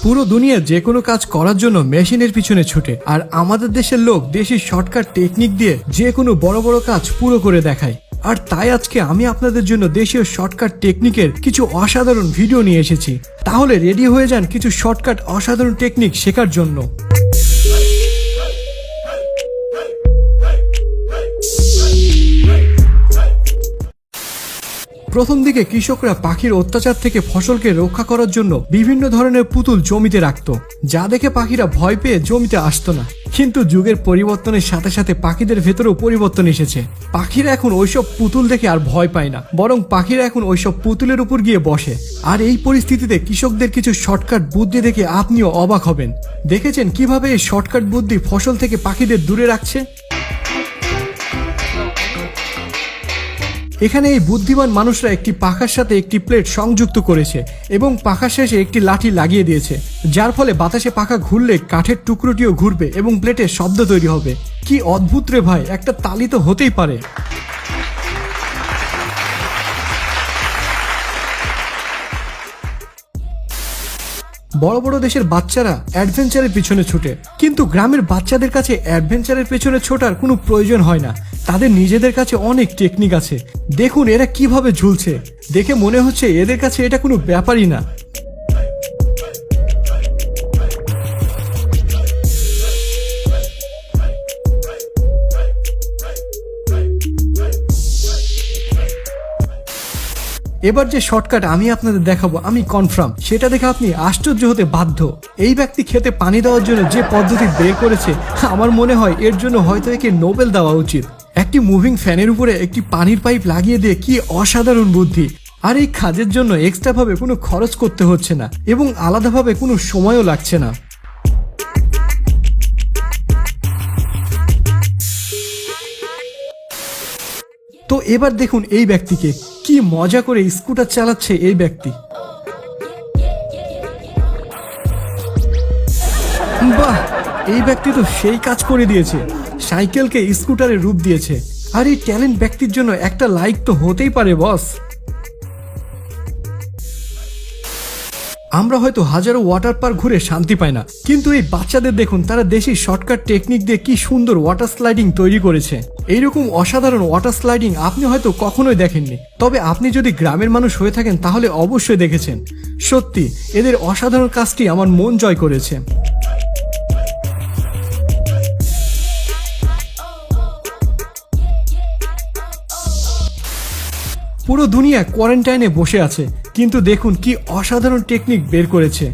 পুরো দুনিয়া যে কোনো কাজ করার জন্য মেশিনের পিছনে ছুটে, আর আমাদের দেশের লোক দেশি শর্টকাট টেকনিক দিয়ে যে কোনো বড় বড় কাজ পুরো করে দেখায়। আর তাই আজকে আমি আপনাদের জন্য দেশীয় শর্টকাট টেকনিকের কিছু অসাধারণ ভিডিও নিয়ে এসেছি। তাহলে রেডি হয়ে যান কিছু শর্টকাট অসাধারণ টেকনিক শেখার জন্য। প্রথম দিকে কৃষকরা পাখির অত্যাচার থেকে ফসলকে রক্ষা করার জন্য বিভিন্ন ধরনের পুতুল জমিতে রাখত, যা দেখে পাখিরা ভয় পেয়ে জমিতে আসতো না। কিন্তু যুগের পরিবর্তনের সাথে সাথে পাখিদের ভেতরেও পরিবর্তন এসেছে। পাখিরা এখন ওইসব পুতুল দেখে আর ভয় পায় না, বরং পাখিরা এখন ওইসব পুতুলের উপর গিয়ে বসে। আর এই পরিস্থিতিতে কৃষকদের কিছু শর্টকাট বুদ্ধি দেখে আপনিও অবাক হবেন। দেখেছেন কিভাবে এই শর্টকাট বুদ্ধি ফসল থেকে পাখিদের দূরে রাখছে? এখানে এই বুদ্ধিমান মানুষরা একটি পাখার সাথে একটি প্লেট সংযুক্ত করেছে এবং পাখার শেষে একটি লাঠি লাগিয়ে দিয়েছে, যার ফলে বাতাসে পাখা ঘুরলে কাঠের টুকরোটিও ঘুরবে এবং প্লেটের শব্দ তৈরি হবে। কি অদ্ভুত রে ভাই, একটা তালি তো হতেই পারে। বড় বড় দেশের বাচ্চারা অ্যাডভেঞ্চারের পিছনে ছুটে, কিন্তু গ্রামের বাচ্চাদের কাছে অ্যাডভেঞ্চারের পেছনে ছোটার কোনো প্রয়োজন হয় না। তাদের নিজেদের কাছে অনেক টেকনিক আছে। দেখুন এরা কিভাবে ঝুলছে, দেখে মনে হচ্ছে এদের কাছে এটা কোনো ব্যাপারই না। এবার যে শর্টকাট আমি আপনাদের দেখাবো, আমি কনফার্ম সেটা দেখে আপনি আশ্চর্য হতে বাধ্য। এই ব্যক্তি খেতে পানি দেওয়ার জন্য যে পদ্ধতি বের করেছে, আমার মনে হয় এর জন্য হয়তো একে নোবেল দেওয়া উচিত। একটি মুভিং ফ্যানের উপরে একটি পানির পাইপ লাগিয়ে দিয়ে কি অসাধারণ বুদ্ধি। আর এই কাজের জন্য এক্সট্রা ভাবে কোনো খরচ করতে হচ্ছে না এবং আলাদাভাবে কোনো সময়ও লাগছে না। তো এবার দেখুন এই ব্যক্তিকে, কি মজা করে স্কুটার চালাচ্ছে এই ব্যক্তি। বাহ, এই ব্যক্তি তো সেই কাজ করে দিয়েছে, সাইকেলকে স্কুটারে রূপ দিয়েছে। আর এই ট্যালেন্ট ব্যক্তির জন্য একটা লাইক তো হতেই পারে বস। আমরা হয়তো হাজারো ওয়াটার পার্ক ঘুরে শান্তি পাই না, কিন্তু এই বাচ্চাদের দেখুন, তারা দেশি শর্টকাট টেকনিক দিয়ে কি সুন্দর ওয়াটার স্লাইডিং তৈরি করেছে। এইরকম অসাধারণ ওয়াটার স্লাইডিং আপনি হয়তো কখনোই দেখেননি, তবে আপনি যদি গ্রামের মানুষ হয়ে থাকেন তাহলে অবশ্যই দেখেছেন। সত্যি এদের অসাধারণ কাজটি আমার মন জয় করেছে। পুরো দুনিয়া কোয়ারেন্টাইনে বসে আছে, কিন্তু দেখুন কি অসাধারণ টেকনিক বের করেছে।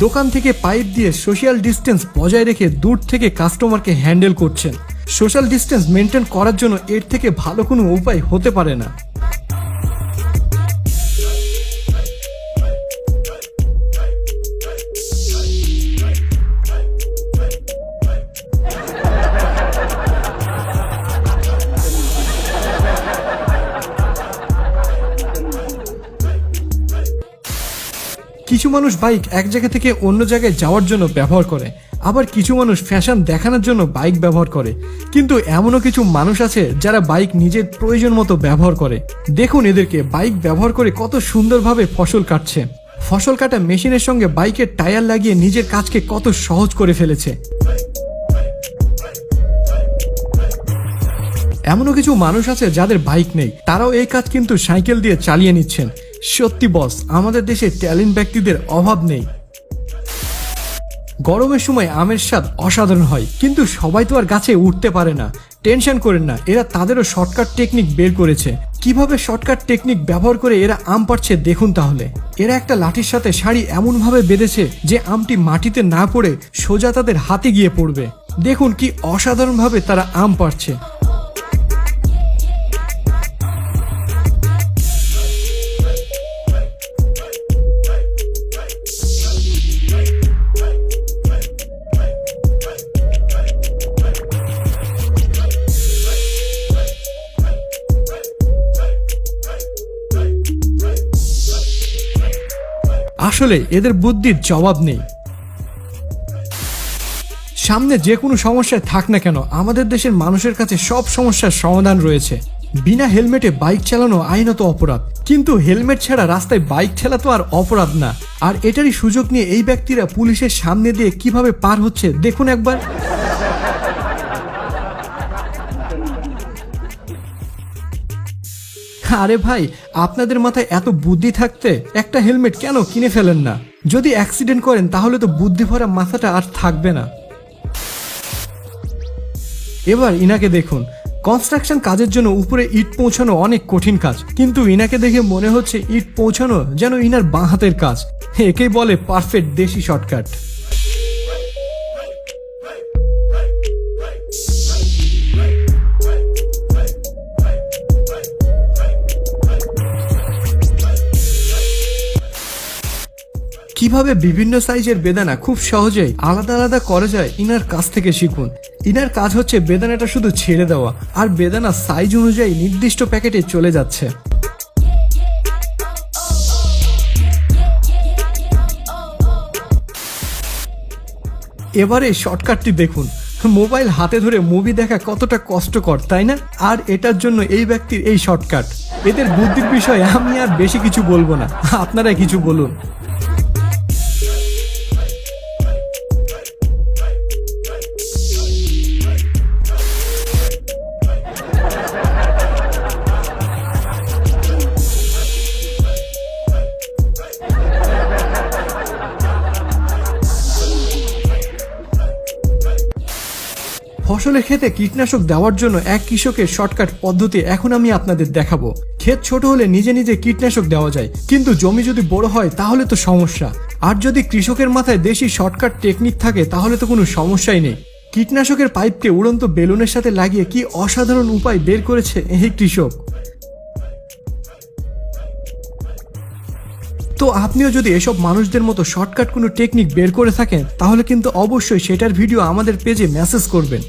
দোকান থেকে পাইপ দিয়ে সোশ্যাল ডিস্টেন্স বজায় রেখে দূর থেকে কাস্টমারকে হ্যান্ডেল করছেন। সোশ্যাল ডিস্টেন্স মেনটেন করার জন্য এর থেকে ভালো কোনো উপায় হতে পারে না। কিছু মানুষ বাইক এক জায়গা থেকে অন্য জায়গায় যাওয়ার জন্য ব্যবহার করে, আবার কিছু মানুষ ফ্যাশন দেখানোর জন্য বাইক ব্যবহার করে। কিন্তু এমনও কিছু মানুষ আছে যারা বাইক নিজের প্রয়োজন মতো ব্যবহার করে। দেখুন এদেরকে, বাইক ব্যবহার করে কত সুন্দরভাবে ফসল কাটছে। ফসল কাটা মেশিনের সঙ্গে বাইকের টায়ার লাগিয়ে নিজের কাজকে কত সহজ করে ফেলেছে। এমনও কিছু মানুষ আছে যাদের বাইক নেই, তারাও এই কাজ কিন্তু সাইকেল দিয়ে চালিয়ে নিচ্ছেন। সত্যি বস, আমাদের দেশে ট্যালেন্ট ব্যক্তিদের অভাব নেই। গরমের সময় আমের স্বাদ অসাধারণ হয়, কিন্তু সবাই তো আর গাছে উঠতে পারে না। টেনশন করেন না, এরা তাদেরও শর্টকাট টেকনিক বের করেছে। কিভাবে শর্টকাট টেকনিক ব্যবহার করে এরা আম পাড়ছে দেখুন তাহলে। এরা একটা লাঠির সাথে শাড়ি এমনভাবে বেঁধেছে যে আমটি মাটিতে না পড়ে সোজা তাদের হাতে গিয়ে পড়বে। দেখুন কি অসাধারণভাবে তারা আম পাড়ছে। আসলে এদের বুদ্ধির জবাব নেই। সামনে যে কোনো সমস্যায় থাক না কেন, আমাদের দেশের মানুষের কাছে সব সমস্যার সমাধান রয়েছে। বিনা হেলমেটে বাইক চালানো আইনত অপরাধ, কিন্তু হেলমেট ছাড়া রাস্তায় বাইক ঠেলা তো আর অপরাধ না। আর এটারই সুযোগ নিয়ে এই ব্যক্তিরা পুলিশের সামনে দিয়ে কিভাবে পার হচ্ছে দেখুন একবার। আরে ভাই, আপনাদের মাথায় এত বুদ্ধি থাকতে একটা হেলমেট কেন কিনে ফেলেন না? যদি অ্যাক্সিডেন্ট করেন তাহলে তো বুদ্ধি ভরা মাথাটা আর থাকবে না। এবার ইনাকে দেখুন, কনস্ট্রাকশন কাজের জন্য উপরে ইট পৌঁছানো অনেক কঠিন কাজ, কিন্তু ইনাকে দেখে মনে হচ্ছে ইট পৌঁছানো যেন ইনার বাঁ হাতের কাজ। একেই বলে পারফেক্ট দেশি শর্টকাট। কিভাবে বিভিন্ন সাইজের বেদানা খুব সহজেই আলাদা আলাদা করা যায় ইনার কাছ থেকে শিখুন। ইনার কাজ হচ্ছে বেদানাটা শুধু ছেড়ে দেওয়া, আর বেদানা সাইজ অনুযায়ী নির্দিষ্ট প্যাকেটে চলে যাচ্ছে। এবারে শর্টকাটটি দেখুন। মোবাইল হাতে ধরে মুভি দেখা কতটা কষ্টকর, তাই না? আর এটার জন্য এই ব্যক্তির এই শর্টকাট। এদের বুদ্ধির বিষয়ে আমি আর বেশি কিছু বলবো না, আপনারা কিছু বলুন। ফসলের ক্ষেতে কীটনাশক দেওয়ার জন্য এক কৃষকের শর্টকাট পদ্ধতি এখন আমি আপনাদের দেখাবো। ক্ষেত ছোট হলে নিজে নিজে কীটনাশক দেওয়া যায়, কিন্তু জমি যদি বড় হয় তাহলে তো সমস্যা। আর যদি কৃষকের মাথায় দেশি শর্টকাট টেকনিক থাকে তাহলে তো কোনো সমস্যাই নেই। কীটনাশকের পাইপকে উড়ন্ত বেলুনের সাথে লাগিয়ে কি অসাধারণ উপায় বের করেছে এই কৃষক। তো আপনিও যদি এসব মানুষদের মতো শর্টকাট কোনো টেকনিক বের করে থাকেন তাহলে কিন্তু অবশ্যই সেটার ভিডিও আমাদের পেজে মেসেজ করবেন।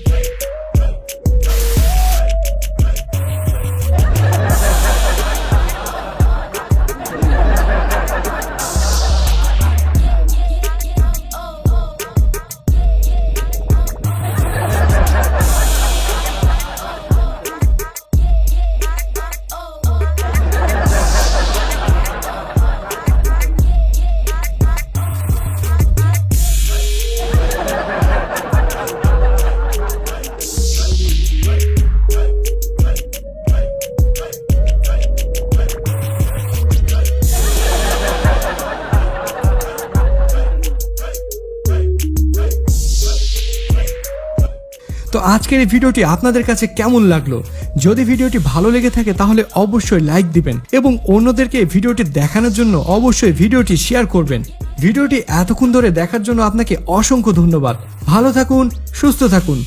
তো আজকের এই ভিডিওটি আপনাদের কাছে কেমন লাগলো? যদি ভিডিওটি ভালো লেগে থাকে তাহলে অবশ্যই লাইক দিবেন এবং অন্যদেরকে ভিডিওটি দেখানোর জন্য অবশ্যই ভিডিওটি শেয়ার করবেন। ভিডিওটি এতক্ষণ ধরে দেখার জন্য আপনাকে অসংখ্য ধন্যবাদ। ভালো থাকুন, সুস্থ থাকুন।